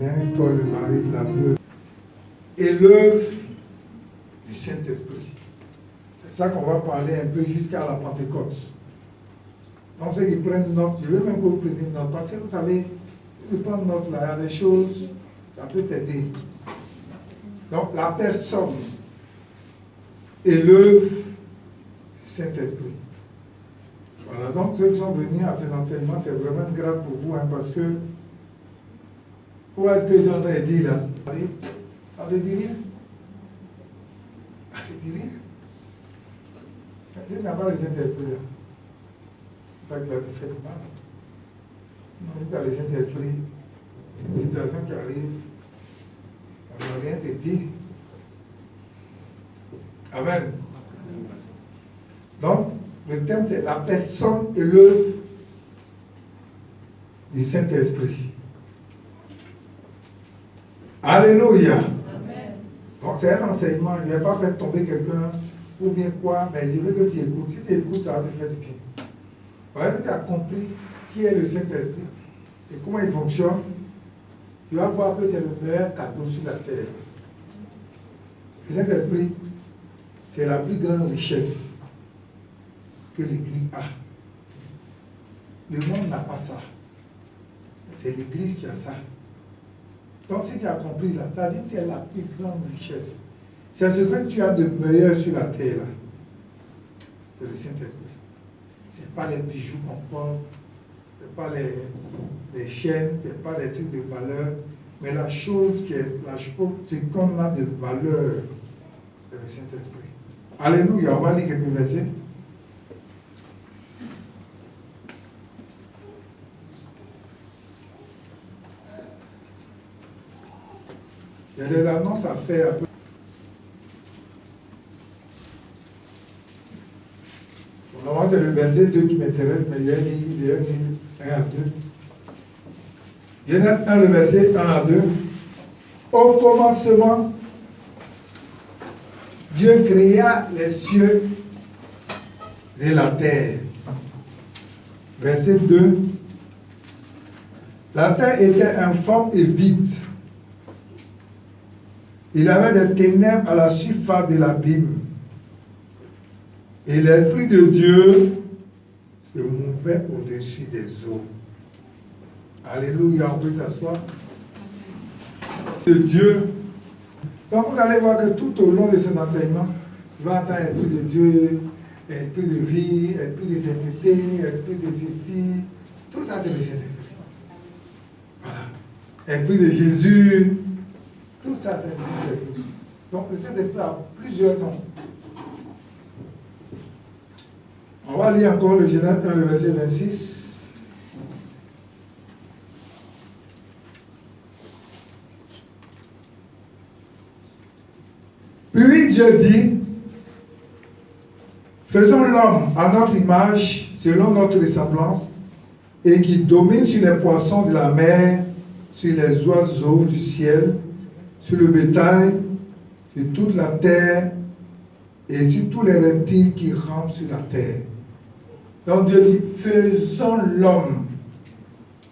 Toi, le mari de la veuve, et l'œuvre du Saint-Esprit. C'est ça qu'on va parler un peu jusqu'à la Pentecôte. Donc, ceux qui prennent note, je veux même que vous preniez note, parce que vous savez, si vous prenez note là, il y a des choses, ça peut t'aider. Donc, la personne et l'œuvre du Saint-Esprit. Voilà, donc ceux qui sont venus à cet enseignement, c'est vraiment grave pour vous, hein, parce que, où est-ce que j'en ai dit là? On ne dit rien. On ne dit rien. Il n'y a pas le Saint-Esprit là. C'est ça qui a fait mal. Non, si tu as le Saint-Esprit, une situation qui arrive, on ne va rien te dire. Amen. Donc, le thème c'est la personne et l'œuvre du Saint-Esprit. Alléluia. Amen. Donc, c'est un enseignement. Je ne vais pas faire tomber quelqu'un ou bien quoi, mais je veux que tu écoutes. Si tu écoutes, ça va te faire du bien. Voilà que tu as compris qui est le Saint-Esprit et comment il fonctionne. Tu vas voir que c'est le meilleur cadeau sur la terre. Le Saint-Esprit, c'est la plus grande richesse que l'Église a. Le monde n'a pas ça. C'est l'Église qui a ça. Donc, si tu as compris là, ça dit que c'est la plus grande richesse. C'est ce que tu as de meilleur sur la terre là. C'est le Saint-Esprit. Ce n'est pas les bijoux qu'on porte, ce n'est pas les chaînes, ce n'est pas les trucs de valeur, mais la chose qui est la chose qu'on a de valeur, c'est le Saint-Esprit. Alléluia, on va lire quelques versets. Il y a des annonces à faire. Normalement, c'est le verset 2 qui m'intéresse, mais il y a un 1 à 2. Genèse 1, le verset 1 à 2. Au commencement, Dieu créa les cieux et la terre. Verset 2. La terre était informe et vide. Il avait des ténèbres à la surface de l'abîme. Et l'Esprit de Dieu se mouvait au-dessus des eaux. Alléluia, on peut s'asseoir. De Dieu. Donc vous allez voir que tout au long de cet enseignement, tu vas entendre l'Esprit de Dieu, l'Esprit de vie, l'Esprit de sainteté, l'Esprit de ceci. Tout ça, c'est le Saint-Esprit. Voilà. L'Esprit de Jésus. Tout ça, c'est le Saint-Esprit. Donc le Saint-Esprit a plusieurs noms. On va lire encore le Genèse 1, le verset 26. Puis Dieu dit, faisons l'homme à notre image, selon notre ressemblance, et qui domine sur les poissons de la mer, sur les oiseaux du ciel, sur le bétail, sur toute la terre, et sur tous les reptiles qui rampent sur la terre. Donc Dieu dit, faisons l'homme.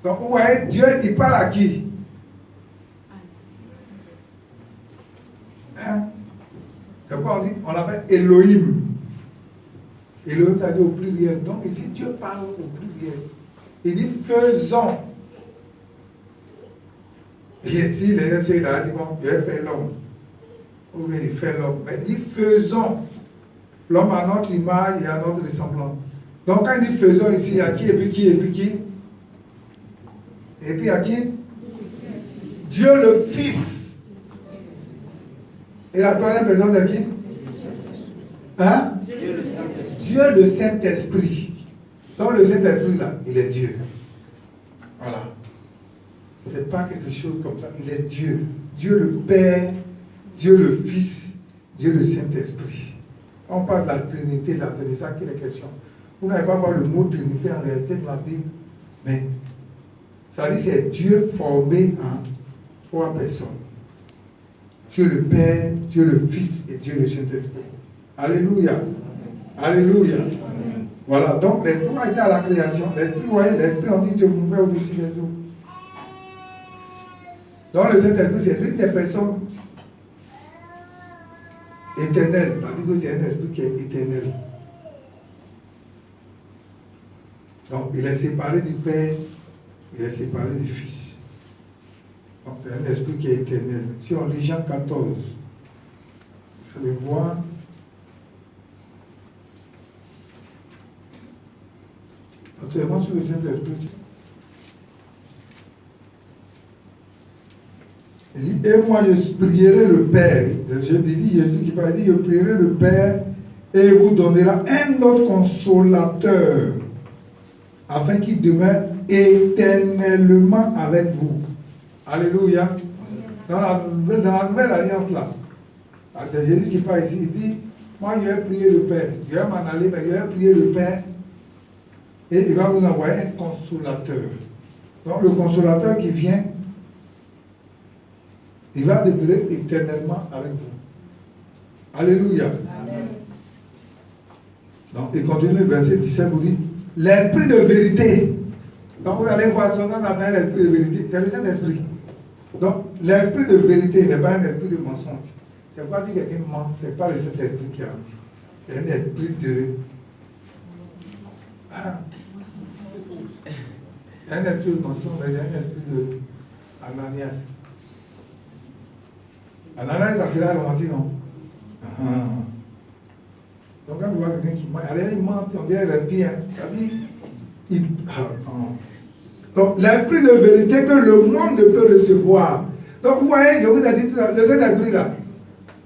Donc vous voyez, Dieu, il parle à qui? Hein? C'est quoi on dit? On l'appelle Elohim. Elohim, ça dit au pluriel. Donc ici, Dieu parle au pluriel. Il dit, faisons. Et si les gens il a dit, bon, je vais faire l'homme. Ou bien il fait l'homme. Mais il dit, faisons. L'homme à notre image et à notre ressemblance. Donc quand il dit faisons ici, il y a qui et puis qui et puis qui? Et puis à qui? Dieu le Fils. Et la troisième personne de qui? Hein? Dieu le Saint-Esprit. Donc le Saint-Esprit là, il est Dieu. Voilà. Ce n'est pas quelque chose comme ça. Il est Dieu. Dieu le Père, Dieu le Fils, Dieu le Saint-Esprit. On parle de la Trinité, c'est ça qui est la question. Vous n'avez pas voir le mot Trinité en réalité dans la Bible, mais ça dit c'est Dieu formé en trois personnes. Dieu le Père, Dieu le Fils et Dieu le Saint-Esprit. Alléluia. Alléluia. Amen. Voilà, donc l'Esprit a été à la création. L'Esprit, vous voyez, l'Esprit, on dit se mouvait au-dessus des eaux. Donc le Saint-Esprit, c'est l'une des personnes éternelles. C'est-à-dire que c'est un esprit qui est éternel. Donc il est séparé du Père, il est séparé du Fils. Donc c'est un esprit qui est éternel. Si on lit Jean 14, vous allez voir. C'est vraiment sur le Saint-Esprit. Il dit, et moi je prierai le Père. Je dis Jésus qui parle, il dit, je prierai le Père et il vous donnera un autre consolateur afin qu'il demeure éternellement avec vous. Alléluia. Dans la nouvelle alliance là, c'est Jésus qui parle ici, il dit, moi je vais prier le Père. Je vais m'en aller, mais je vais prier le Père et il va vous envoyer un consolateur. Donc le consolateur qui vient, il va demeurer éternellement avec vous. Alléluia. Amen. Donc, il continue le verset 17, vous dit, l'esprit de vérité. Donc, vous allez voir son nom dans l'esprit de vérité. C'est le Saint-Esprit. Donc, l'esprit de vérité n'est pas un esprit de mensonge. C'est pas si quelqu'un ment, ce n'est pas le Saint-Esprit qui a dit. C'est un esprit de... Ah. C'est un esprit de mensonge, mais c'est un esprit de Ananias. Ananias, ça fait la mentir, non? Donc quand tu vois quelqu'un qui ment, il ment, on dit il respire. Ça dit, donc l'esprit de vérité que le monde ne peut recevoir. Donc vous voyez, je vous ai dit tout à l'heure, le Saint-Esprit là,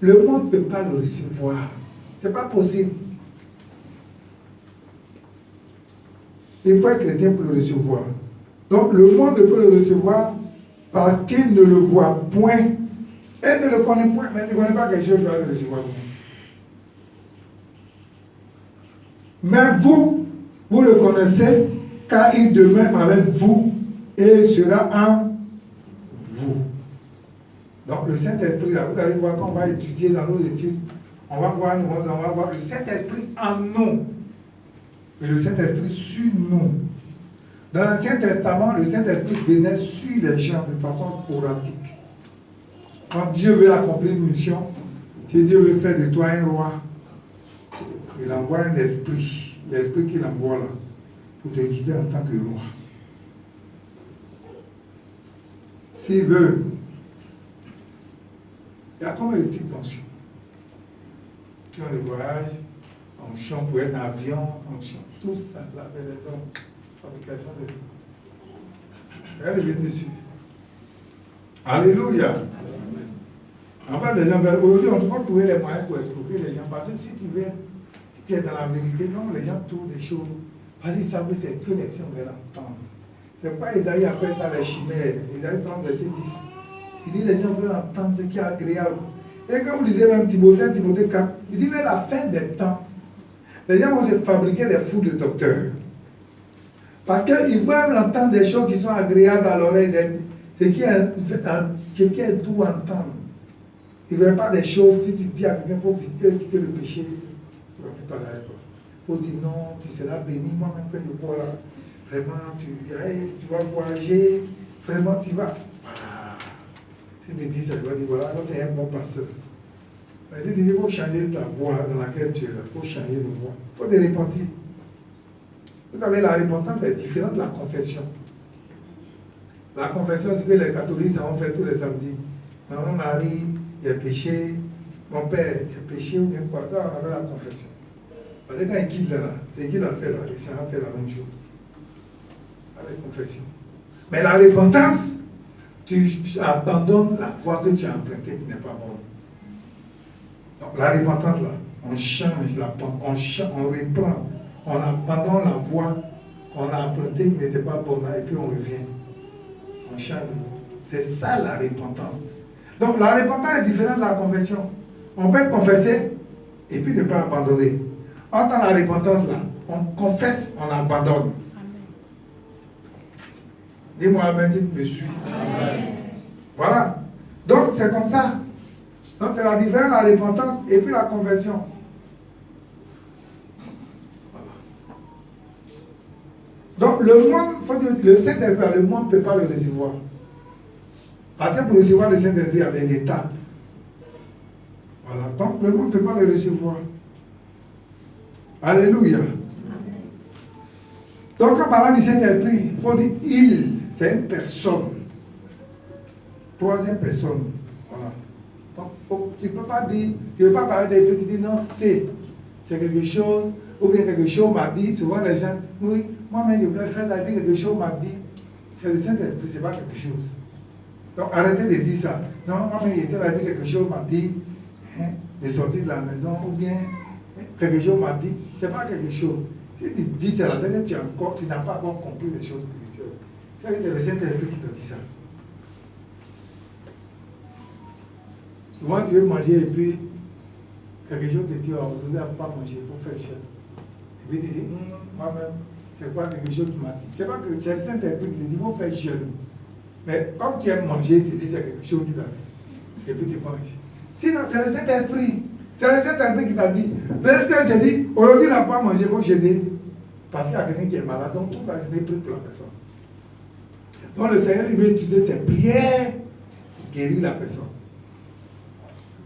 le monde ne peut pas le recevoir. Ce n'est pas possible. Il faut être chrétien pour le recevoir. Donc le monde ne peut le recevoir parce qu'il ne le voit point. Et ne le connaît point, mais ne connaît pas quelque chose qui va le recevoir. Mais vous, vous le connaissez, car il demeure avec vous et sera en vous. Donc le Saint-Esprit, là, vous allez voir quand on va étudier dans nos études, on va voir le Saint-Esprit en nous. Et le Saint-Esprit sur nous. Dans l'Ancien Testament, le Saint-Esprit venait sur les gens de façon sporadique. Quand Dieu veut accomplir une mission, si Dieu veut faire de toi un roi, il envoie un esprit, l'esprit qu'il envoie là, pour te guider en tant que roi. S'il veut, il y a combien de types d'onction? Quand on voyage, on chante pour être en avion, on chante tout ça, la fabrication de... Elle vient dessus. Alléluia. En fait, les gens veulent. Aujourd'hui, on doit trouver les moyens pour escroquer les gens. Parce que si tu veux, tu es dans la vérité, non, les gens trouvent des choses. Parce qu'ils savent que c'est ce que les gens veulent entendre. C'est pas Isaïe appelle ça les chimères. Isaïe prend verset 10. Il dit les gens veulent entendre ce qui est agréable. Et quand vous lisez même Timothée 4, il dit vers la fin des temps, les gens vont se fabriquer des fous de docteurs. Parce qu'ils veulent entendre des choses qui sont agréables à l'oreille, ce qui est doux à entendre. Ils ne veulent pas des choses, si tu dis à quelqu'un, il faut quitter le péché, tu ne vas plus parler avec toi. Il faut dire non, tu seras béni, moi-même quand je vois là, vraiment, tu vas voyager, vraiment tu vas. Voilà. Si tu dis ça, tu vas dire voilà, tu es un bon pasteur. Mais si tu dis, il faut changer ta voie dans laquelle tu es là, il faut changer de voie, il faut te repentir. Vous savez, la repentance est différente de la confession. La confession, c'est que les catholiques ont fait tous les samedis. Mon mari, il a péché, mon père, il a péché ou bien quoi. Ça, on avait la confession. Parce que quand il quitte là, c'est qu'il a fait là, et ça a fait la même chose. Avec confession. Mais la repentance, tu abandonnes la voie que tu as empruntée qui n'est pas bonne. Donc la repentance là, on change, on reprend, on abandonne la voie qu'on a empruntée qui n'était pas bonne et puis on revient. On change. C'est ça la repentance. Donc la repentance est différente de la confession. On peut confesser et puis ne pas abandonner. Dans la repentance là, on confesse, on abandonne. Dis-moi Amen si tu me suis. Amen. Voilà. Donc c'est comme ça. Donc c'est la différence, la repentance et puis la confession. Donc le monde, faut dire, le Saint-Esprit, le monde ne peut pas le recevoir. Parce que pour recevoir le Saint-Esprit, il y a des étapes. Voilà. Donc, le monde ne peut pas le recevoir. Alléluia. Donc, en parlant du Saint-Esprit, il faut dire il. C'est une personne. Troisième personne. Voilà. Donc, tu ne peux pas dire, tu ne peux pas parler des petits, tu dis non, c'est quelque chose, ou bien quelque chose m'a dit. Souvent, les gens, oui, moi-même, je voulais faire la vie, quelque chose m'a dit. C'est le Saint-Esprit, ce n'est pas quelque chose. Donc, arrêtez de dire ça. Non, moi-même, j'étais la vie, quelque chose m'a dit, hein, de sortir de la maison, ou bien quelque chose m'a dit. Ce n'est pas quelque chose. Si tu dis ça, tu n'as pas encore compris les choses spirituelles. C'est le Saint-Esprit qui te dit ça. Souvent, tu veux manger et puis quelque chose te dit, oh, vous n'avez pas manger, il faut faire cher. Et puis tu dis, moi-même, c'est pas quelque chose qui m'a dit. C'est pas que c'est le Saint-Esprit qui te dit, il faut faire jeûne. Mais comme tu aimes manger, tu dis, c'est quelque chose qui t'a dit. Et puis tu manges. Sinon, c'est le Saint-Esprit. C'est le Saint-Esprit qui t'a dit. Le Saint-Esprit te dit, aujourd'hui, il n'a pas mangé, il faut jeûner. Parce qu'il y a quelqu'un qui est malade, donc tout va jeûner plus pour la personne. Donc le Seigneur, il veut utiliser tes prières pour guérir la personne.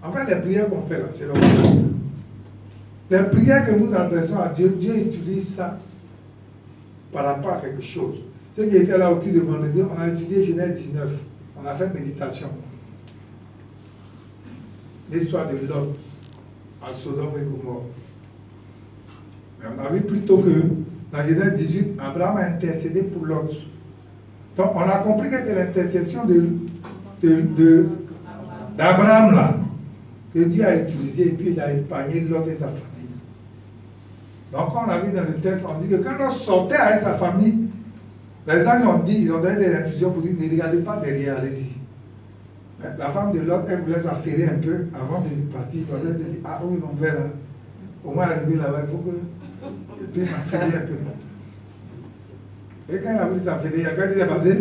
En fait, les prières qu'on fait là, c'est le contraire. Les prières que nous adressons à Dieu, Dieu utilise ça par rapport à quelque chose. Ceux qui étaient là au cul de vendredi, on a étudié Genèse 19. On a fait méditation. L'histoire de Lot à Sodome et Gomorrhe. Mais on a vu plutôt que dans Genèse 18, Abraham a intercédé pour Lot. Donc on a compris que c'était l'intercession d'Abraham là, que Dieu a utilisé et puis il a épargné Lot et sa famille. Donc on a vu dans le texte, on dit que quand Lot sortait avec sa famille, les gens ils ont donné des instructions pour dire ne regardez pas derrière, allez-y. La femme de Lot, elle voulait s'affairer un peu avant de partir. Elle s'est dit, ah oui, mon verre là, au moins arriver là-bas, il faut que je puisse m'affairer un peu. Et quand il a voulu s'affairer, qu'est-ce qui s'est passé?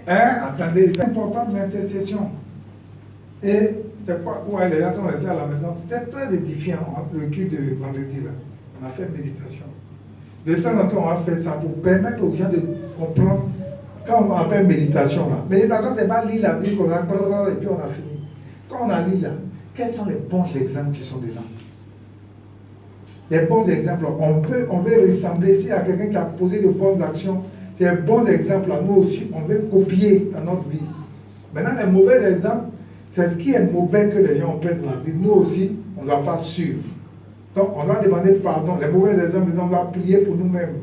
Attendez, c'est important l'intercession. Et c'est quoi? Ouais, les gens sont restés à la maison. C'était très édifiant entre le culte de vendredi là. On a fait méditation. De temps en temps, on a fait ça pour permettre aux gens de comprendre. Quand on appelle méditation là, méditation c'est pas lire la Bible, on a et puis on a fini. Quand on a lu là, quels sont les bons exemples qui sont dedans? Les bons exemples, on veut ressembler. S'il y a quelqu'un qui a posé de bonnes actions, c'est un bon exemple à nous aussi, on veut copier dans notre vie. Maintenant, les mauvais exemples, c'est ce qui est mauvais que les gens ont fait dans la Bible. Nous aussi, on ne doit pas suivre. Donc, on doit demander pardon. Les mauvais exemples, on doit prier pour nous-mêmes.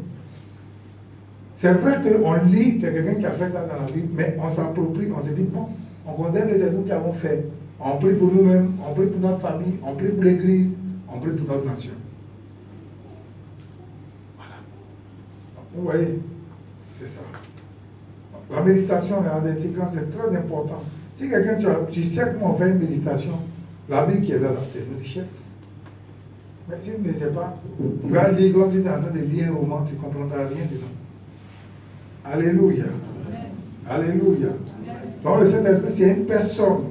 C'est vrai qu'on lit, c'est quelqu'un qui a fait ça dans la Bible, mais on s'approprie, on se dit, bon, on condamne que c'est nous qui avons fait. On prie pour nous-mêmes, on prie pour notre famille, on prie pour l'Église, on prie pour notre nation. Voilà. Vous voyez, c'est ça. La méditation, la séquence, c'est très important. Si quelqu'un, tu sais comment on fait une méditation, la Bible qui est là, c'est notre richesse. Mais si tu ne sais pas, tu vas lire comme tu es en train de lire un roman, tu ne comprendras rien dedans. Alléluia. Alléluia. Donc le Saint-Esprit, c'est une personne.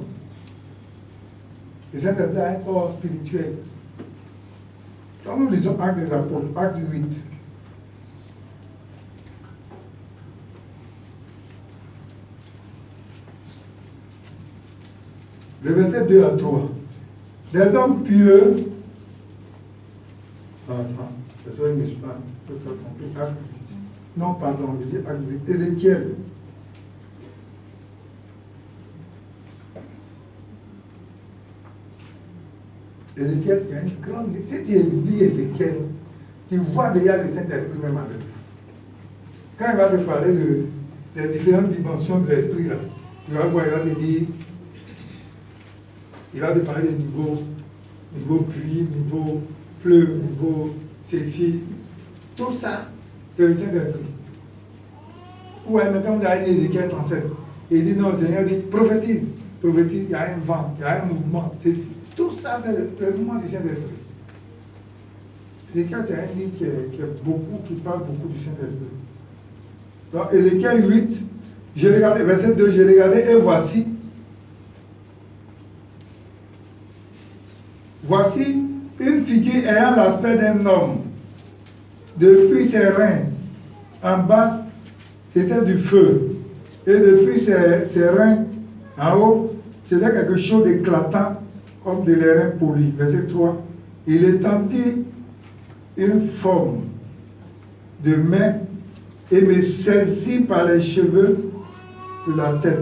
Le Saint-Esprit a un corps spirituel. Quand nous lisons Actes des Apôtres, Acte 8, le verset 2 à 3. Des hommes pieux. Attends, c'est toi, je ne sais pas. Je peux faire compris. Acte 8. Non, pardon, je dis Acte 8. Ézéchiel. Ézéchiel, c'est une grande. Si tu lis Ézéchiel, tu vois déjà le Saint-Esprit même avec vous. Quand il va te parler des différentes dimensions de l'esprit, là, tu vas voir, il va te dire. Il va te parler de niveau pluie, niveau fleuve, niveau ceci. Tout ça, c'est le Saint-Esprit. Ouais, mais quand vous avez dit Ézéchiel 37, il dit non, le Seigneur dit prophétise, il y a un vent, il y a un mouvement. Tout ça, c'est le mouvement du Saint-Esprit. Ézéchiel, c'est un livre qui parle beaucoup du Saint-Esprit. Donc, Ézéchiel 8, j'ai regardé, verset 2, j'ai regardé, et voici une figure ayant l'aspect d'un homme. Depuis ses reins, en bas, c'était du feu. Et depuis ses reins en haut, c'était quelque chose d'éclatant comme de l'airain poli. Verset 3. Il étendit une forme de main et me saisit par les cheveux de la tête.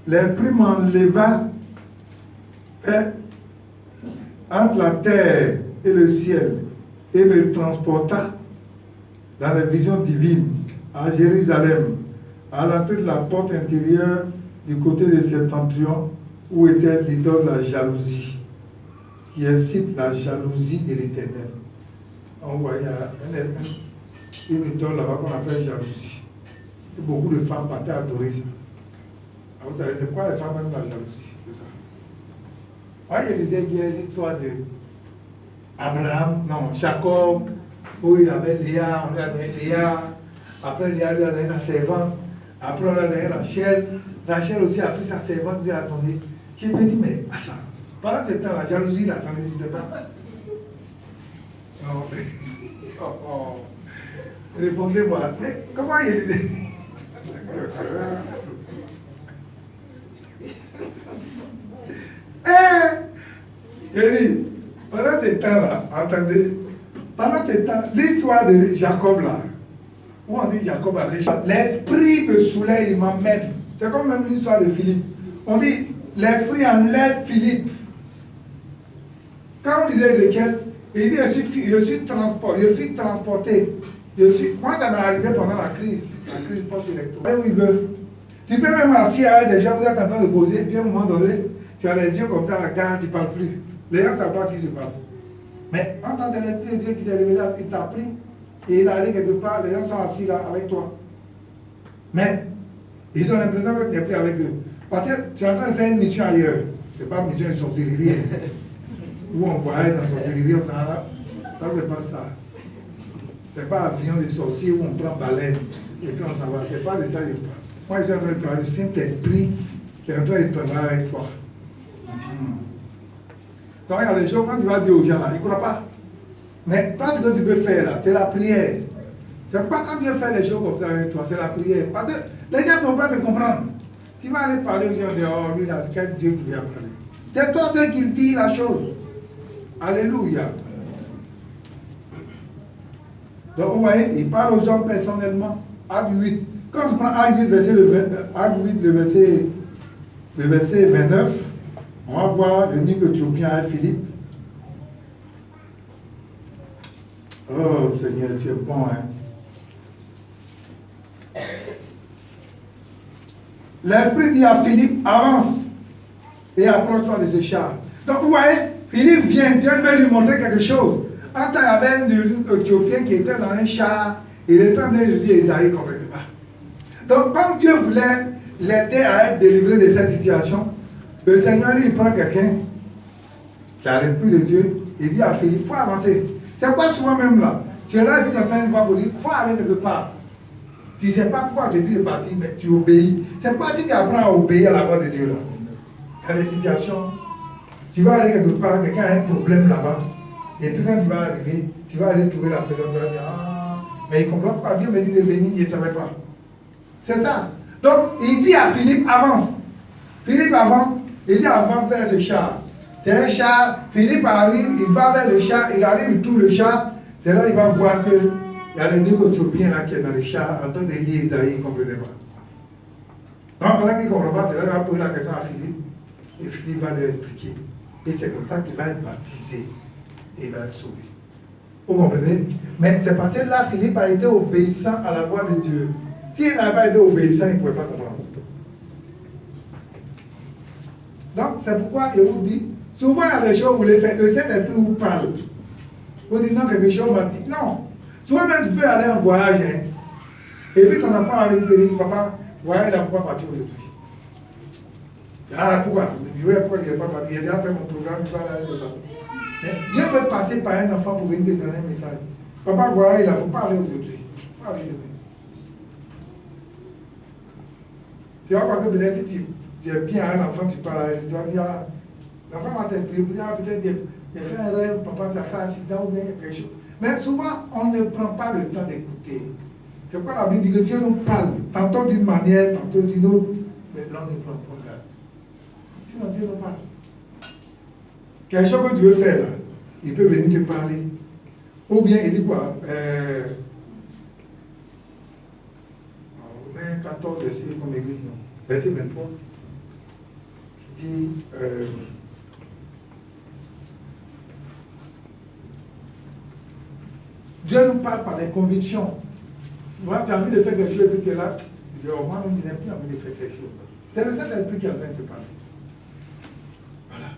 L'esprit m'enleva entre la terre et le ciel et me transporta dans la vision divine à Jérusalem, à l'entrée de la porte intérieure du côté de septentrion où était l'idole de la jalousie, qui incite la jalousie de l'Éternel. On voit, il y a une idole là-bas qu'on appelle jalousie. Et beaucoup de femmes partaient adorer ça. Alors, vous savez, c'est quoi les femmes aiment la jalousie? C'est ça. Moi, je lisais hier l'histoire de Abraham, non, Jacob, où il avait Léa, on lui a donné Léa. Après, Léa lui a donné sa servante. Après, on lui a donné Rachel. Rachel aussi a pris sa servante, lui a donné. Je me dis, mais attends, pendant ce temps, la jalousie, là, ça n'existait pas. Non, mais, répondez-moi, mais comment il est? J'ai dit, pendant ce temps-là, entendez, pendant ce temps, l'histoire de Jacob là, où on dit Jacob a l'esprit me soulève, il m'emmène. C'est comme même l'histoire de Philippe. On dit, l'esprit enlève Philippe. Quand on disait Ézéchiel, il dit, je suis transporté. Moi, ça m'est arrivé pendant la crise post-électorale. Où il veut. Tu peux même assis avec des gens, vous êtes en train de poser, et puis à un moment donné, tu as les yeux comme ça à la gare, tu ne parles plus. Les gens ne savent pas ce qui se passe. Mais en tant que l'esprit de Dieu qui s'est révélé, il t'a pris, et il a allé quelque part, les gens sont assis là avec toi. Mais ils ont l'impression que tu n'es plus avec eux. Parce que tu es en train de faire une mission ailleurs. Ce n'est pas une mission de sorcellerie. Où on voyait dans sorcellerie, on a là. Ça, c'est pas ça. Ce n'est pas avion de sorcier où on prend baleine et puis on s'en va. Ce n'est pas de ça que je parle. Moi, je suis en train de parler du Saint-Esprit qui est en train de parler avec toi. Donc, il y a des choses, quand tu vas dire aux gens là, ils ne croient pas. Mais pas ce que tu peux faire là, c'est la prière. C'est pas quand Dieu fait des choses comme ça avec toi, c'est la prière. Parce que les gens n'ont pas de comprendre. Tu vas aller parler aux gens, oh, lui là, quel Dieu qui vient parler. C'est toi seul qui vis la chose. Alléluia. Donc, vous voyez, il parle aux hommes personnellement. Acte 8. Quand on prend Acte 8, le verset 29, on va voir le livre éthiopien à Philippe. Oh Seigneur, tu es bon, hein. L'esprit dit à Philippe, avance et approche-toi de ce char. Donc vous voyez, Philippe vient, Dieu veut lui montrer quelque chose. En temps, il y avait un Éthiopien qui était dans un char, il était en train de dire Isaïe complètement. Donc comme Dieu voulait l'aider à être délivré de cette situation, le Seigneur lui prend quelqu'un qui a l'esprit de Dieu, il dit à Philippe, il faut avancer. C'est quoi souvent même là? Tu es là et puis tu as plein de voix pour dire, il faut aller quelque part. Tu ne sais pas pourquoi tu dis de partir, mais tu obéis. C'est pas si tu apprends à obéir à la voix de Dieu là. Il y a des situations, tu vas aller quelque part, quelqu'un a un problème là-bas, et puis quand tu vas arriver, tu vas aller trouver la personne, tu vas dire, ah, mais il ne comprend pas, Dieu me dit de venir, il ne savait pas. C'est ça. Donc, il dit à Philippe, avance. Philippe avance, il dit avance vers ce char. C'est un char, Philippe arrive, il va vers le char, il arrive, il trouve le char, c'est là qu'il va voir que il y a le Éthiopien là qui est dans le char en train de lire Isaïe, il ne comprenait pas. Donc pendant qu'il ne comprend pas, c'est là qu'il va poser la question à Philippe, et Philippe va lui expliquer. Et c'est comme ça qu'il va être baptisé et il va être sauvé. Vous comprenez? Mais c'est parce que là, Philippe a été obéissant à la voix de Dieu. S'il n'avait pas été obéissant, il ne pouvait pas comprendre. Donc c'est pourquoi il vous dit, souvent il y a des choses que vous voulez faire, le Saint-Esprit vous parle. Vous dites non, quelque chose m'a dit. Non. Souvent même tu peux aller en voyage, hein, et puis ton enfant avec te dit, papa, voyage, il ne faut pas partir aujourd'hui. Ah, pourquoi? Je vais pourquoi il n'est pas parti. J'ai déjà fait mon programme, tu vas aller de ça. Mais Dieu peut passer par un enfant pour venir te donner un message. Papa, voyage, il ne faut pas aller aujourd'hui. Il faut aller demain. Tu vas voir que peut-être si tu es bien à un enfant, tu parles à elle, tu vas dire, ah, l'enfant va t'interpréter, peut-être il a fait un rêve, papa, tu as fait un accident ou bien quelque chose. Mais souvent, on ne prend pas le temps d'écouter. C'est pourquoi la Bible dit que Dieu nous parle, tantôt d'une manière, tantôt d'une autre, mais là on est prend garde. Sinon Dieu nous parle. Quelque chose que Dieu veut faire là, il peut venir te parler. Ou bien il dit quoi Romains 14, verset comme église, non. Verset 23. Il dit Dieu nous parle par des convictions. Moi, tu as envie de faire quelque chose et puis tu es là. Tu dis, oh, moi, je n'ai plus envie de faire quelque chose. C'est le Saint-Esprit qui est en train de te parler. Voilà.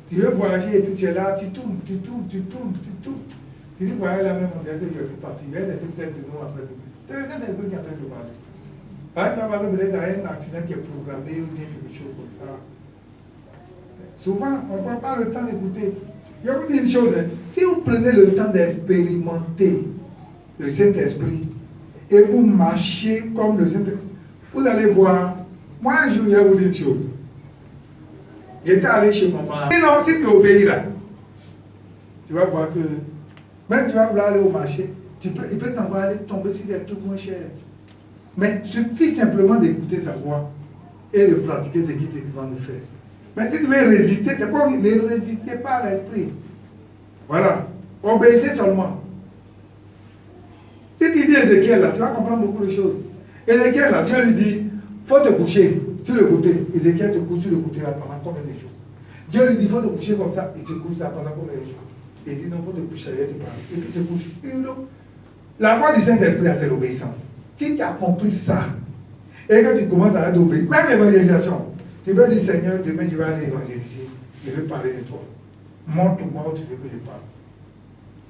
Tu veux voyager et puis tu es là, tu tournes. Tu dis, voilà, là même, on dirait que je vais partir. Il va laisser peut-être de nous après. C'est le Saint-Esprit qui est en train de te parler. Par exemple, peut-être un accident qui est programmé ou bien quelque chose comme ça. Souvent, on ne prend pas le temps d'écouter. Je vous dis une chose, hein. Si vous prenez le temps d'expérimenter le Saint-Esprit et vous marchez comme le Saint-Esprit, vous allez voir. Moi, un jour, je vais vous dire une chose. J'étais allé chez mon père. Sinon, si tu obéis là, tu vas voir que même tu vas vouloir aller au marché, il peut t'envoyer tomber sur des trucs moins chers. Mais il suffit simplement d'écouter sa voix et de pratiquer ce qu'il te demande de faire. Mais si tu veux résister, ne résistez pas à l'esprit. Voilà. Obéissez seulement. Si tu dis Ézéchiel là, tu vas comprendre beaucoup de choses. Ézéchiel là, Dieu lui dit, il faut te coucher sur le côté. Ézéchiel te couche sur le côté là pendant combien de jours? Dieu lui dit, il faut te coucher comme ça, il te couche là pendant combien de jours? Il dit, non, il faut te coucher, il te parle. Et puis il te couche. La voix du Saint-Esprit, c'est l'obéissance. Si tu as compris ça, et que tu commences à obéir, même l'évangélisation, tu peux dire, Seigneur, demain je vais aller évangéliser, je vais parler de toi. Montre-moi où tu veux que je parle.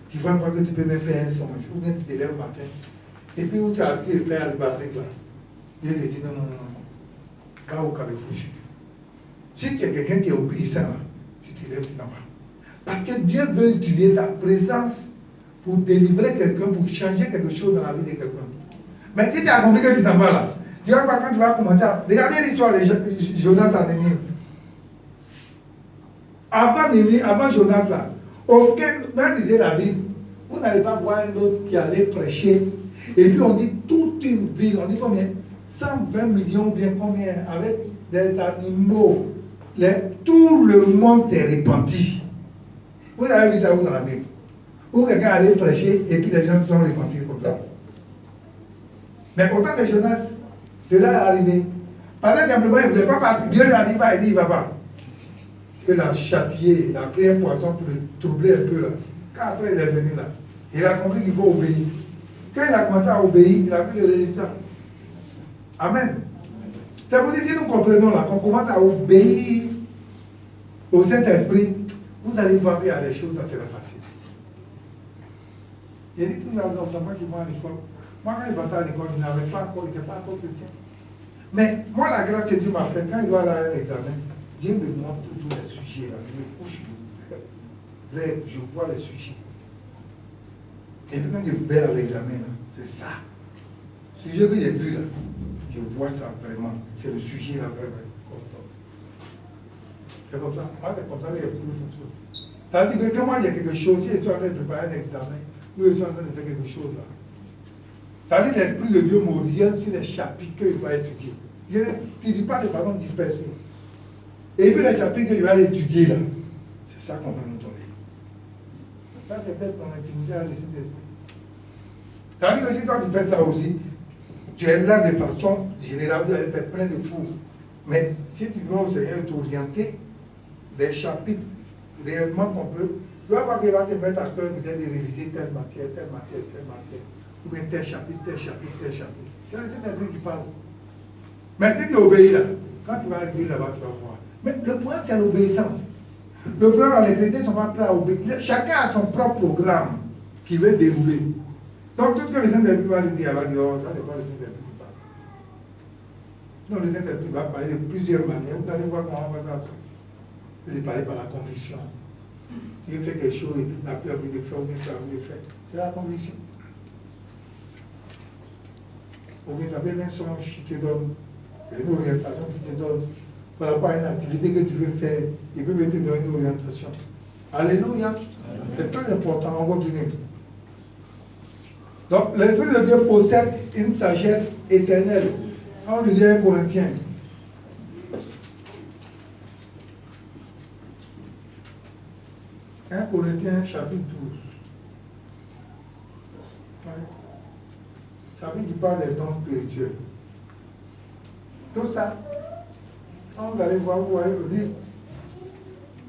Tu vas voir que tu peux même faire un songe, ou bien tu te lèves le matin, et puis où tu as appris à faire le Afrique là. Dieu lui dit, non, va au carrefour. Si tu es quelqu'un qui est obéissant, tu te lèves, tu n'en vas. Parce que Dieu veut utiliser ta présence pour délivrer quelqu'un, pour changer quelque chose dans la vie de quelqu'un. Mais si tu as compris que tu t'en vas là, tu vas voir quand tu vas commencer à... Regardez l'histoire de Jonas à Nénive. Avant Jonas là, aucun, même disait la Bible, vous n'allez pas voir un autre qui allait prêcher. Et puis on dit toute une ville, on dit combien? 120 millions ou bien combien? Avec des animaux. Tout le monde est répandu. Vous avez vu ça où dans la Bible? Où quelqu'un allait prêcher et puis les gens sont répandus comme ça. Mais au temps de Jonas, cela est arrivé. Parce que simplement, il ne voulait pas partir. Dieu lui a dit, il dit, il ne va pas. Dieu l'a châtié, il a pris un poisson pour le troubler un peu là. Quand après il est venu là, il a compris qu'il faut obéir. Quand il a commencé à obéir, il a vu le résultat. Amen. Ça vous dit, si nous comprenons là, qu'on commence à obéir au Saint-Esprit, vous allez voir qu'il y a des choses, ça sera facile. Il dit tous les enfants qui vont à l'école. Moi, quand il va à l'école, il n'avait pas encore, il n'était pas encore chrétien. Mais moi, la grâce que Dieu m'a faite, quand il doit aller à un examen, Dieu me montre toujours les sujets. Là. Je me couche, je vois les sujets. Et puis quand je vais à l'examen, c'est ça. Le sujet que j'ai vu là, je vois ça vraiment. C'est le sujet là, vraiment. C'est comme ça. Moi, c'est comme ça que j'ai tout fonctionné. C'est-à-dire que quand moi, il y a quelque chose, si je suis en train de préparer un examen, ou je suis en train de faire quelque chose là, c'est-à-dire que l'Esprit de Dieu m'oriente sur les chapitres que je dois étudier. Je ne dis pas de façon dispersée. Et puis les chapitres que je vais étudier là, c'est ça qu'on va nous donner. Ça, c'est peut-être ton intimité à l'esprit d'esprit. C'est-à-dire que si toi tu fais ça aussi, tu es là de façon générale, vous allez faire plein de cours. Mais si tu veux au Seigneur t'orienter, les chapitres réellement qu'on peut, tu vas voir qu'il va te mettre à cœur peut-être de réviser telle matière. Ou bien tel chapitre. C'est le Saint-Esprit qui parle. Mais si tu obéis là, quand tu vas arriver là-bas, tu vas voir. Mais le problème, c'est l'obéissance. Le problème, les chrétiens ne sont pas prêts à obéir. Chacun a son propre programme qui veut dérouler. Donc, tout ce que le Saint-Esprit va lui dire, elle va dire, oh, ça, c'est pas le Saint-Esprit qui parle. Non, le Saint-Esprit va parler de plusieurs manières. Vous allez voir comment on va ça après. Il va parler par la conviction. Tu veux faire quelque chose, tu n'as plus envie de faire, ou bien tu as envie de faire. C'est la conviction. Ou bien ça peut être un songe qui te donne, une orientation qui te donne. Par rapport à une activité que tu veux faire, il peut te donner une orientation. Alléluia. C'est très important, on continue. Donc, l'Esprit de Dieu possède une sagesse éternelle. On disait 1 Corinthiens. 1 Corinthiens chapitre 12. Chapitre qui parle des dons spirituels. Tout ça, quand vous allez voir, vous voyez au livre,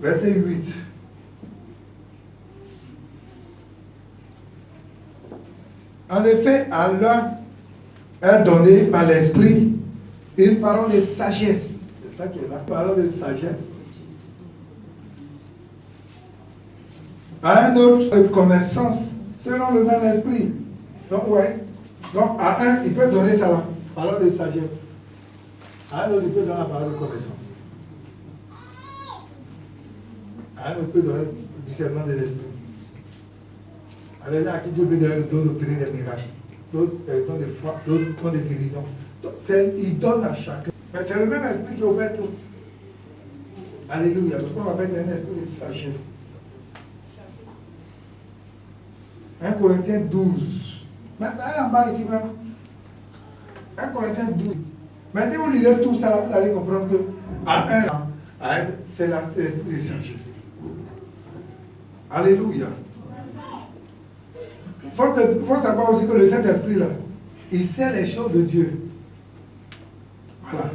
verset 8. En effet, à l'un est donnée par l'Esprit une parole de sagesse. C'est ça qui est la parole de sagesse. À un autre, de connaissance, selon le même esprit. Donc, ouais. Donc, à un, il peut donner sa parole de sagesse. À un autre, il peut donner la parole de connaissance. À un autre, il peut donner le discernement de l'esprit. Avec là, qui Dieu veut donner d'opérer des miracles, d'autres dons de foi, d'autres dons de guérison. Donc, il donne à chacun. Mais c'est le même esprit qui opère tout. Alléluia. Donc, on appelle un esprit de sagesse. 1 Corinthiens 12. Maintenant, en bas ici, vraiment. 1 Corinthiens 12. Maintenant, vous lisez tout ça, vous allez comprendre que à un, c'est l'esprit de sagesse. Alléluia. Il faut savoir aussi que le Saint-Esprit, là, il sait les choses de Dieu. Voilà.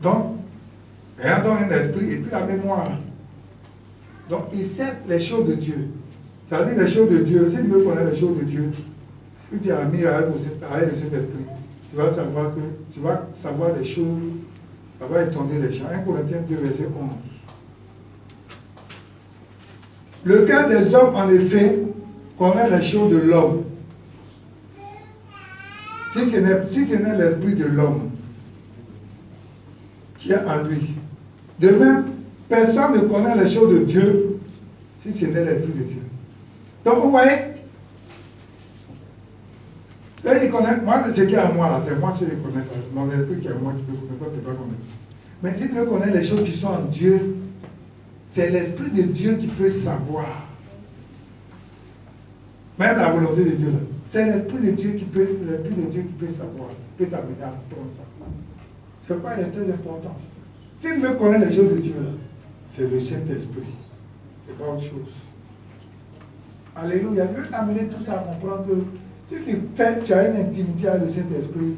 Donc, ayant donc un esprit et puis la mémoire. Donc, il sait les choses de Dieu. Ça veut dire les choses de Dieu. Si tu veux connaître les choses de Dieu, si tu es ami avec le Saint-Esprit, tu vas savoir des choses, ça va étendre les gens. 1 Corinthiens 2, verset 11. Le cœur des hommes, en effet, connaît les choses de l'homme. Si ce n'est l'esprit de l'homme qui est en lui. De même, personne ne connaît les choses de Dieu si ce n'est l'esprit de Dieu. Donc, vous voyez, il connaît, moi, ce qui est à moi, là, c'est moi qui connais ça. C'est mon esprit qui est à moi qui peut connaître, tu ne peux pas connaître. Mais si tu veux connaître les choses qui sont en Dieu, c'est l'Esprit de Dieu qui peut savoir. Même la volonté de Dieu, là. C'est l'Esprit de Dieu qui peut savoir, qui peut t'amener à comprendre ça. C'est quoi, il est très important. Si tu veux connaître les choses de Dieu, là, c'est le Saint-Esprit. C'est pas autre chose. Alléluia. Il veut t'amener tout ça à comprendre que si tu as une intimité avec le Saint-Esprit,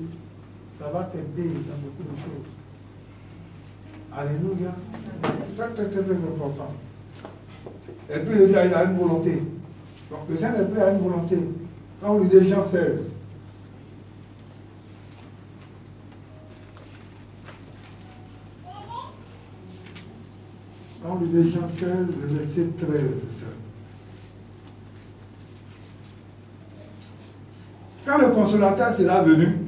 ça va t'aider dans beaucoup de choses. Alléluia. Très, très, très, très important. L'Esprit de Dieu, il a une volonté. Donc, le Saint-Esprit a une volonté. Quand vous lisez Jean 16, quand vous lisez Jean 16, le verset 13, quand le consolateur sera venu,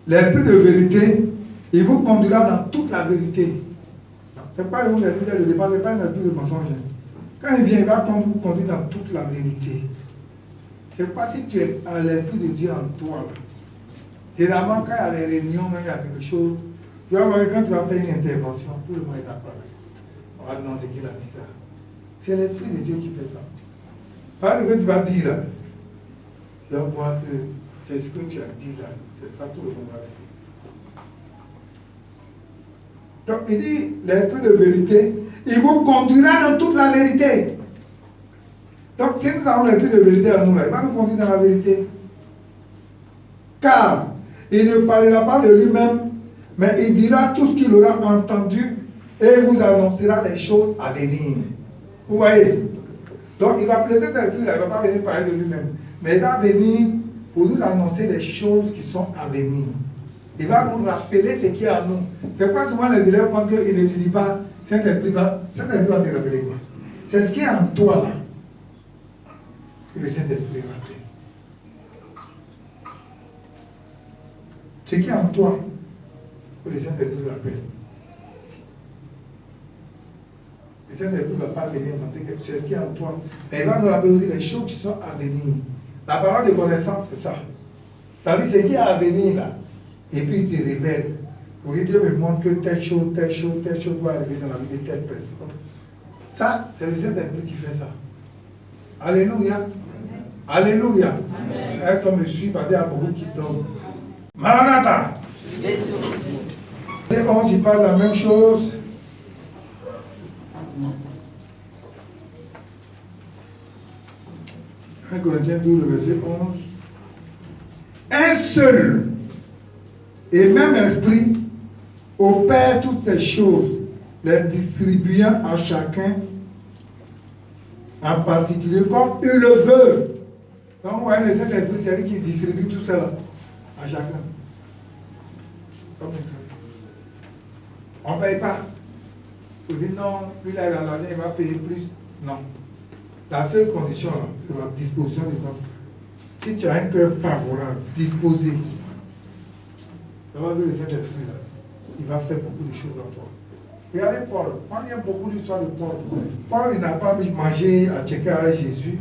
l'Esprit de vérité, il vous conduira dans toute la vérité. Ce n'est pas un esprit de départ, ce n'est pas un esprit de mensonge. Quand il vient, il va vous conduire dans toute la vérité. Ce n'est pas si tu es à l'Esprit de Dieu en toi. Généralement, quand il y a des réunions, il y a quelque chose, tu vas voir que quand tu vas faire une intervention, tout le monde est d'accord. On va dans ce qu'il a dit là. C'est l'Esprit de Dieu qui fait ça. Parce que tu vas dire là, tu vas voir que c'est ce que tu as dit là. C'est ça, tout le monde va dire. Donc, il dit, l'Esprit de vérité, il vous conduira dans toute la vérité. Donc, si nous avons l'Esprit de vérité en nous, là, il va nous conduire dans la vérité. Car il ne parlera pas de lui-même, mais il dira tout ce qu'il aura entendu et vous annoncera les choses à venir. Vous voyez? Donc, il va plaider d'être il ne va pas venir parler de lui-même, mais il va venir pour nous annoncer les choses qui sont à venir. Il va nous rappeler ce qui est en nous. C'est pourquoi souvent les élèves pensent qu'ils n'étudient pas. Saint-Esprit va te rappeler quoi? C'est ce qui est en toi là que le Saint-Esprit rappelle. Ce qui est en toi que le Saint-Esprit rappelle. Le Saint-Esprit ne va pas venir inventer quelque chose. C'est ce qui est en toi. Mais il va nous rappeler aussi les choses qui sont à venir. La parole de connaissance, c'est ça. Ça veut dire ce qui est à venir là. Et puis il te révèle. Pour que Dieu me montre que telle chose doit arriver dans la vie de telle personne. Ça, c'est le Saint-Esprit qui fait ça. Alléluia. Alléluia. Est-ce qu'on me suit parce qu'il y a beaucoup qui tombent. Maranatha. Et 11, il parle la même chose. Un Corinthiens 12, le verset 11. Un seul et même esprit opère toutes les choses, les distribuant à chacun en particulier comme il le veut. Donc, vous voyez, le Saint-Esprit, c'est lui qui distribue tout cela à chacun. Comme il veut. On ne paye pas. Vous dites non, lui là, il a l'argent, il va payer plus. Non. La seule condition, c'est la disposition de notre cœur. Si tu as un cœur favorable, disposé, ça va ver le Saint-Esprit là. Il va faire beaucoup de choses en toi. Regardez Paul. On aime beaucoup l'histoire de Paul. Paul, il n'a pas mangé à checker avec Jésus.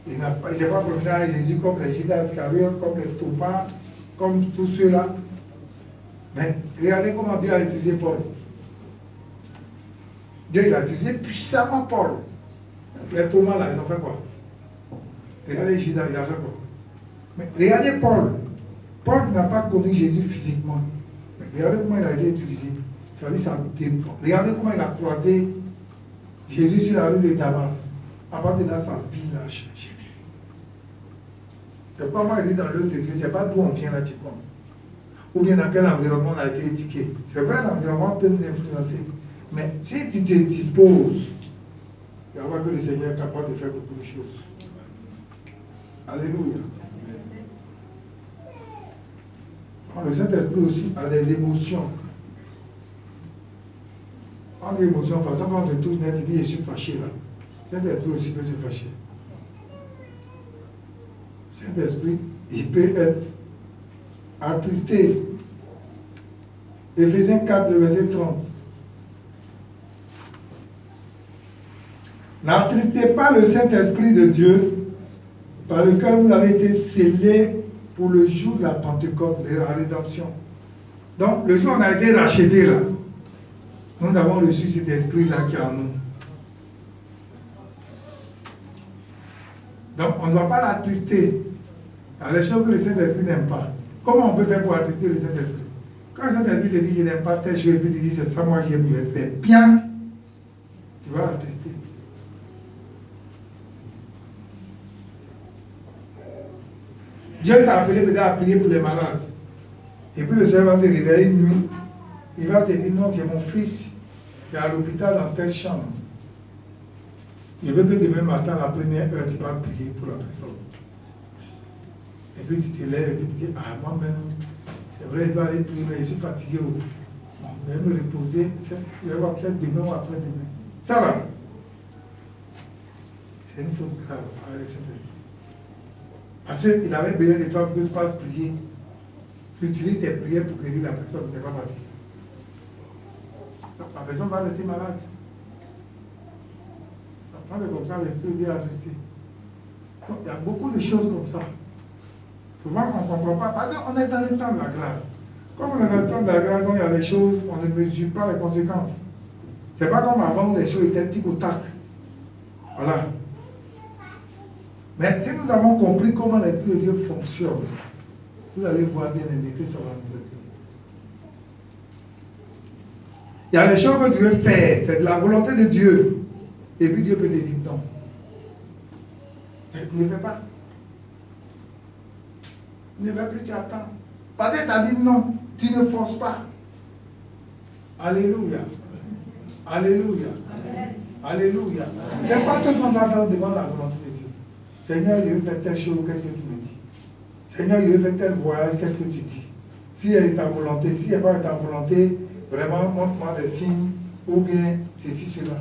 Il ne s'est pas promené avec Jésus comme les Judas Iscariotes, comme les Thomas, comme tous ceux-là. Mais regardez comment Dieu a utilisé Paul. Dieu il a utilisé puissamment Paul. Les Thomas là, ils ont fait quoi? Regardez Judas, il a fait quoi? Mais regardez Paul. Paul n'a pas connu Jésus physiquement. Mais regardez comment il a été utilisé. Regardez comment il a croisé Jésus sur la rue de Damas. À partir de là, sa vie a changé. C'est pas moi qui dis dans l'autre église, c'est pas d'où on vient là, tu comprends. Ou bien dans quel environnement on a été éduqué. C'est vrai, l'environnement peut nous influencer. Mais si tu te disposes, tu vas voir que le Seigneur est capable de faire beaucoup de choses. Alléluia. Alors, le Saint-Esprit aussi a des émotions. En émotion, de toute façon, quand on te touche net, tu dis, je suis fâché là. Saint-Esprit aussi peut se fâcher. Saint-Esprit, il peut être attristé. Éphésiens 4, le verset 30. N'attristez pas le Saint-Esprit de Dieu, par lequel vous avez été scellés pour le jour de la Pentecôte, de la rédemption. Donc, le jour où on a été racheté là, nous avons reçu cet esprit-là qui est en nous. Donc, on ne doit pas l'attrister. Il y a les choses que le Saint-Esprit n'aime pas. Comment on peut faire pour attrister le Saint-Esprit? Quand le Saint-Esprit te dit qu'il n'aime pas telle chose, et puis il dit c'est ça, moi j'aime le faire bien, tu vas l'attrister. Dieu t'a appelé peut-être à prier pour les malades. Et puis le Seigneur va te réveiller une nuit. Il va te dire non, c'est mon fils qui est à l'hôpital dans telle chambre. Je veux que demain matin, à la première heure, tu vas prier pour la personne. Et puis tu te lèves et puis tu dis, ah moi-même, c'est vrai, je dois aller prier, mais je suis fatigué. Bon, je vais me reposer, je vais voir peut-être demain ou après-demain. Ça va. C'est une faute grave avec le Saint-Esprit. Parce qu'il avait besoin de toi pour ne pas prier. Tu utilises tes prières pour guérir la personne, tu n'es pas parti. Donc la personne va rester malade. Quand c'est comme ça, l'esprit vient attester. Donc il y a beaucoup de choses comme ça. Souvent on ne comprend pas, parce qu'on est dans le temps de la grâce. Comme on est dans le temps de la grâce, donc il y a des choses, on ne mesure pas les conséquences. C'est pas comme avant où les choses étaient tic au tac. Voilà. Mais si nous avons compris comment l'Esprit de Dieu fonctionne, vous allez voir bien aimé que ça va nous aider. Il y a des choses que Dieu fait, c'est de la volonté de Dieu. Et puis Dieu peut te dire non. Ne fais pas. Ne fais plus, tu attends. Parce que tu as dit non, tu ne forces pas. Alléluia. Alléluia. Amen. Alléluia. C'est pas tout qu'on doit faire devant la volonté de Dieu. Seigneur, je veux faire telle chose, qu'est-ce que tu me dis? Seigneur, je veux faire tel voyage, qu'est-ce que tu dis? Si elle est ta volonté, si elle n'est pas ta volonté, vraiment, montre-moi des signes, ou bien ceci, cela.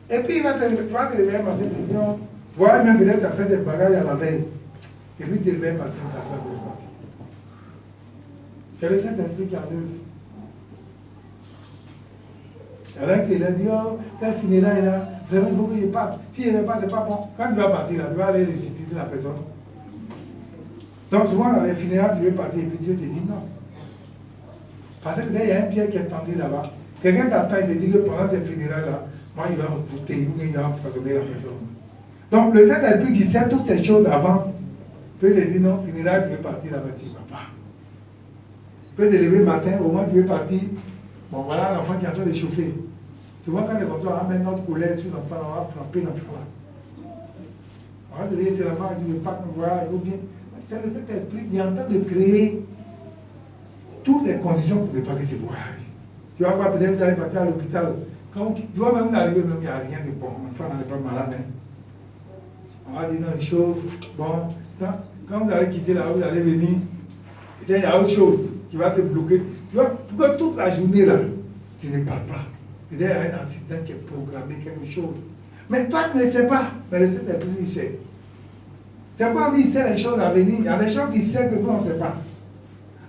Et puis, tu vas te réveiller un matin, tu dis, non, voilà, même peut-être tu as fait des bagages à la veille. Et puis, tu te réveilles un matin, tu as fait des bagages. C'est le Saint-Esprit qui en œuvre. Avec ses lundi, oh, tel funérailles là, vraiment, il faut que je parte. Si je ne vais pas, c'est pas bon. Quand tu vas partir là, tu vas aller ressusciter la personne. Donc, souvent, dans les funérailles, tu veux partir et puis Dieu te dit non. Parce que il y a un pied qui est tendu là-bas. Quelqu'un t'attend et te dit que pendant ces funérailles là, moi, il va me foutre, il va empoisonner la personne. Donc le Saint-Esprit qui sait toutes ces choses d'avance peut te dire non, finira, tu veux partir là-bas, tu ne vas pas. Tu peux te lever le matin, au moins tu veux partir. Bon voilà l'enfant qui est en train de chauffer. Souvent quand on est comme ça, on va mettre notre colère sur l'enfant, on va frapper l'enfant là. On va te dire c'est l'enfant qui ne veut pas nous voir, ou bien. C'est le Saint-Esprit qui est en train de créer toutes les conditions pour ne pas que tu voyages. Tu vas voir peut-être que tu allais partir à l'hôpital. Tu vois même arriver, même il n'y a rien de bon. L'enfant n'est pas malade. Hein. On va dire non, il chauffe. Bon, quand vous allez quitter là, vous allez venir. Il y a autre chose qui va te bloquer. Tu vois, toute la journée là, tu ne parles pas. Il y a un accident qui est programmé, quelque chose. Mais toi, tu ne sais pas. Mais le Saint-Esprit, il sait. C'est pas lui, il sait les choses à venir. Il y a des choses qu'il sait que nous, on ne sait pas.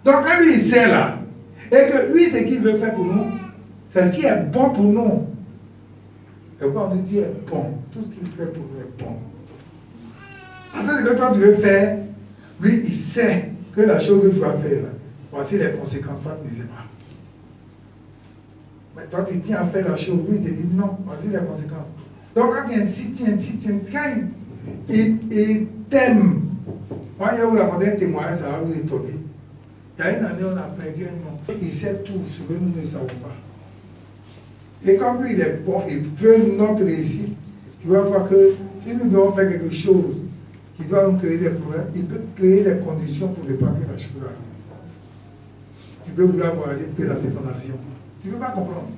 Donc, quand lui, il sait là, et que lui, ce qu'il veut faire pour nous, c'est ce qui est bon pour nous. Et quand on nous dit est bon, tout ce qu'il fait pour nous est bon. Parce que toi, tu veux faire, lui, il sait que la chose que tu vas faire, là, voici les conséquences, toi, tu ne sais pas. Mais toi, tu tiens à faire la chose, lui, il te dit non, voici les conséquences. Donc, quand tu insistes, quand il t'aime. Moi, il y a eu la moderne témoignage, ça va vous étonner. Il y a une année, on a perdu un nom. Il sait tout ce que nous ne savons pas. Et comme lui, il est bon, il veut notre réussite, tu vas voir que si nous devons faire quelque chose qui doit nous créer des problèmes, il peut créer des conditions pour ne pas que la chose arrive. Tu peux vouloir voyager, tu peux rater ton avion. Tu ne peux pas comprendre.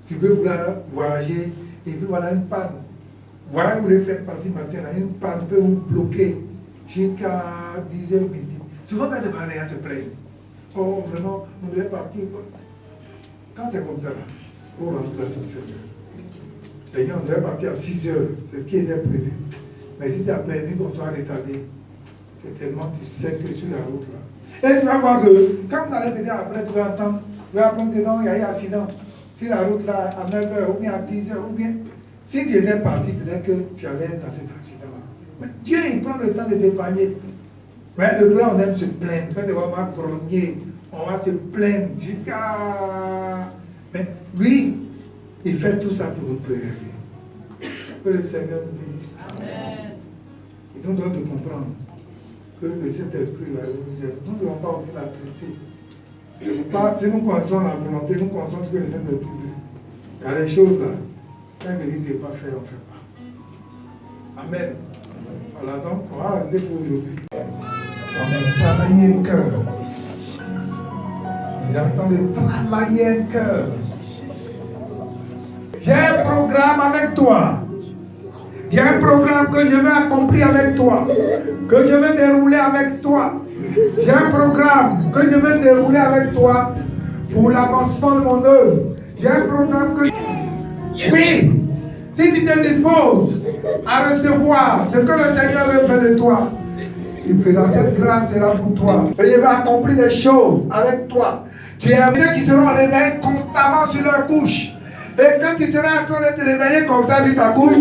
Tu peux vouloir voyager et puis voilà une panne. Voilà, vous voulez faire partie matin, une panne peut vous bloquer jusqu'à 10h midi. Souvent, quand c'est pareil, on se plaignent. Oh, vraiment, on devait partir. Quand c'est comme ça, on rentre à 6h. C'est-à-dire, on devait partir à 6h, c'est ce qui était prévu. Mais si tu as prévu qu'on soit retardé, c'est tellement tu sais que sur la route là. Et tu vas voir que, quand vous allez venir après, tu vas entendre, tu vas apprendre que non, il y a eu un accident. Sur la route là, à 9h, ou bien à 10h, ou bien. Si tu étais parti, peut-être que tu allais être dans cet accident-là. Mais Dieu, il prend le temps de t'épargner. Ouais, le problème, on aime se plaindre. Quand on va grogner, on va se plaindre jusqu'à... Mais lui, il fait tout ça pour nous préserver. Que le Seigneur nous bénisse. Amen. Il nous donne de comprendre que le Saint-Esprit, nous ne devons pas aussi la traiter. Si nous connaissons la volonté, nous connaissons ce que le Saint-Esprit veut. Il y a des choses là. Quand il ne veut pas faire, on ne fait pas. Amen. Voilà, donc, on va arrêter pour aujourd'hui. Amen. Travailler le cœur. Il est en train de travailler le cœur. J'ai un programme avec toi. J'ai un programme que je vais accomplir avec toi. Que je vais dérouler avec toi. J'ai un programme que je vais dérouler avec toi pour l'avancement de mon œuvre. J'ai un programme que... Oui, si tu te disposes à recevoir ce que le Seigneur veut faire de toi, il fera cette grâce sera pour toi. Et il va accomplir des choses avec toi. Tu es un ceux qui seront réveillés constamment sur leur couche. Et quand tu seras en train de te réveiller comme ça sur ta couche,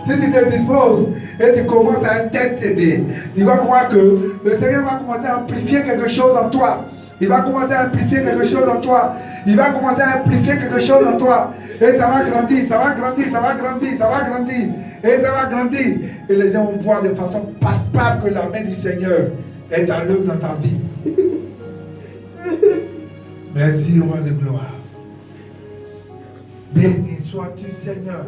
si tu te disposes et tu commences à intercéder, il va voir que le Seigneur va commencer à amplifier quelque chose en toi. Il va commencer à amplifier quelque chose en toi. Il va commencer à amplifier quelque chose en toi. Et ça va grandir, ça va grandir, ça va grandir, ça va grandir. Et ça va grandir. Et les gens vont voir de façon palpable que la main du Seigneur est à l'œuvre dans ta vie. Merci, roi de gloire. Béni sois-tu, Seigneur.